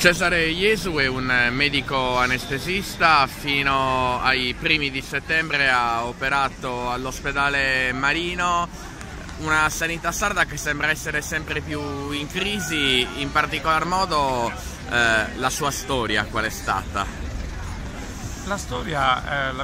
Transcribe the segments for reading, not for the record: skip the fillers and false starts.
Cesare Jesu è un medico anestesista, fino ai primi di settembre ha operato all'ospedale Marino, una sanità sarda che sembra essere sempre più in crisi, in particolar modo la sua storia qual è stata? La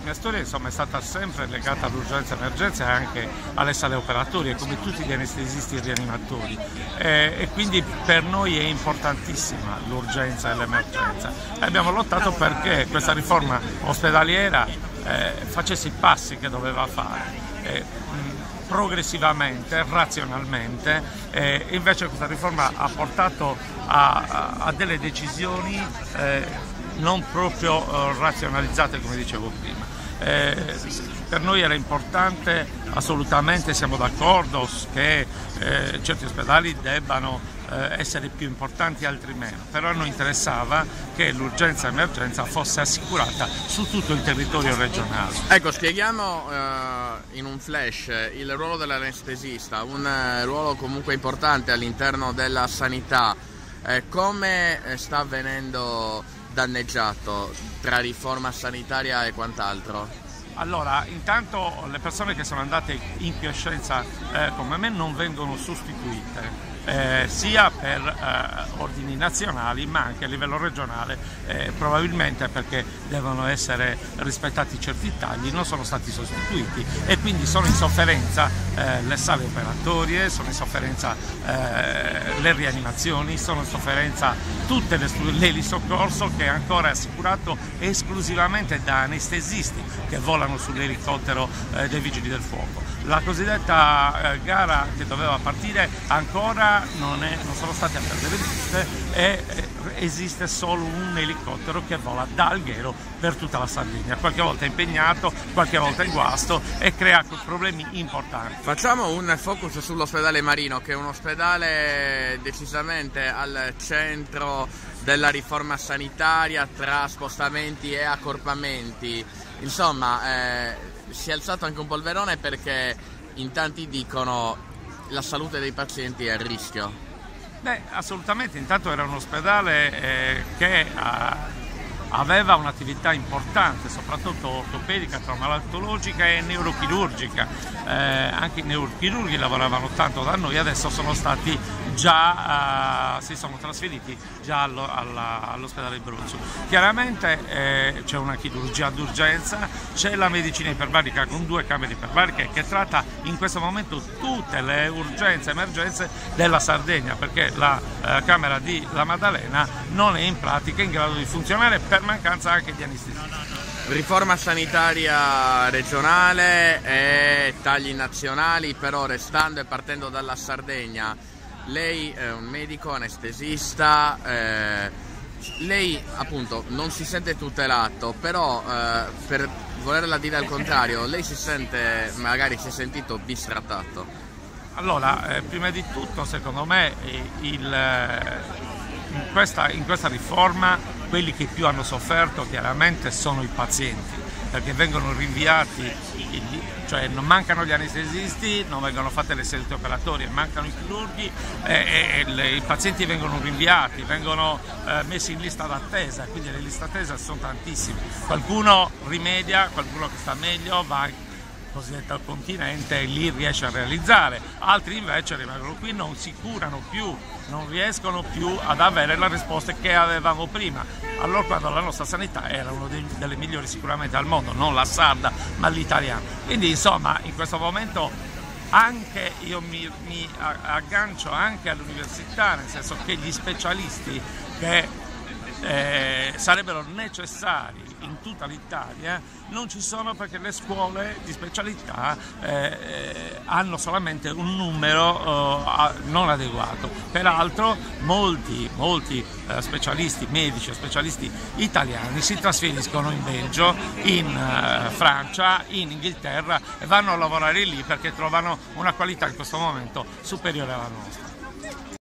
mia storia insomma è stata sempre legata all'urgenza e emergenza e anche alle sale operatorie, come tutti gli anestesisti e rianimatori, e quindi per noi è importantissima l'urgenza e l'emergenza. Abbiamo lottato perché questa riforma ospedaliera facesse i passi che doveva fare. Progressivamente, razionalmente, invece questa riforma ha portato a delle decisioni non proprio razionalizzate, come dicevo prima. Per noi era importante, assolutamente siamo d'accordo che certi ospedali debbano essere più importanti, altri meno, però a noi interessava che l'urgenza e emergenza fosse assicurata su tutto il territorio regionale. Ecco, spieghiamo in un flash il ruolo dell'anestesista, un ruolo comunque importante all'interno della sanità. Come sta avvenendo danneggiato tra riforma sanitaria e quant'altro? Allora, intanto le persone che sono andate in quiescenza come me non vengono sostituite. Sia per ordini nazionali ma anche a livello regionale, probabilmente perché devono essere rispettati certi tagli, non sono stati sostituiti e quindi sono in sofferenza le sale operatorie, sono in sofferenza le rianimazioni, sono in sofferenza tutte l'elisoccorso, che è ancora assicurato esclusivamente da anestesisti che volano sull'elicottero dei vigili del fuoco. La cosiddetta gara che doveva partire ancora non sono state aperte le piste e esiste solo un elicottero che vola da Alghero per tutta la Sardegna, qualche volta è impegnato, qualche volta è in guasto e crea problemi importanti. Facciamo un focus sull'ospedale Marino, che è un ospedale decisamente al centro della riforma sanitaria, tra spostamenti e accorpamenti. Insomma, si è alzato anche un polverone perché in tanti dicono la salute dei pazienti è a rischio. Beh, assolutamente, intanto era un ospedale che aveva un'attività importante, soprattutto ortopedica, traumatologica e neurochirurgica. Anche i neurochirurghi lavoravano tanto da noi, adesso sono stati si sono trasferiti già all'ospedale di Bruzzo. Chiaramente c'è una chirurgia d'urgenza, c'è la medicina iperbarica con 2 camere iperbariche che tratta in questo momento tutte le urgenze e emergenze della Sardegna, perché la camera di La Maddalena non è in pratica in grado di funzionare per mancanza anche di anestesisti. Riforma sanitaria regionale e tagli nazionali, però restando e partendo dalla Sardegna. Lei è un medico anestesista, lei appunto non si sente tutelato, però per volerla dire al contrario, lei si è sentito bistrattato? Allora, prima di tutto secondo me in questa riforma quelli che più hanno sofferto chiaramente sono i pazienti, perché vengono rinviati, cioè non mancano gli anestesisti, non vengono fatte le sedute operatorie, mancano i chirurghi i pazienti vengono rinviati, vengono messi in lista d'attesa, quindi le liste d'attesa sono tantissime. Qualcuno rimedia, qualcuno che sta meglio va cosiddetto al continente e lì riesce a realizzare, altri invece rimangono qui, non si curano più, non riescono più ad avere le risposte che avevamo prima. Allora, quando la nostra sanità era una delle migliori sicuramente al mondo, non la sarda ma l'italiana. Quindi insomma in questo momento anche io mi aggancio anche all'università, nel senso che gli specialisti che sarebbero necessari in tutta l'Italia non ci sono, perché le scuole di specialità hanno solamente un numero non adeguato. Peraltro molti specialisti medici o specialisti italiani si trasferiscono in Belgio, in Francia, in Inghilterra e vanno a lavorare lì perché trovano una qualità in questo momento superiore alla nostra.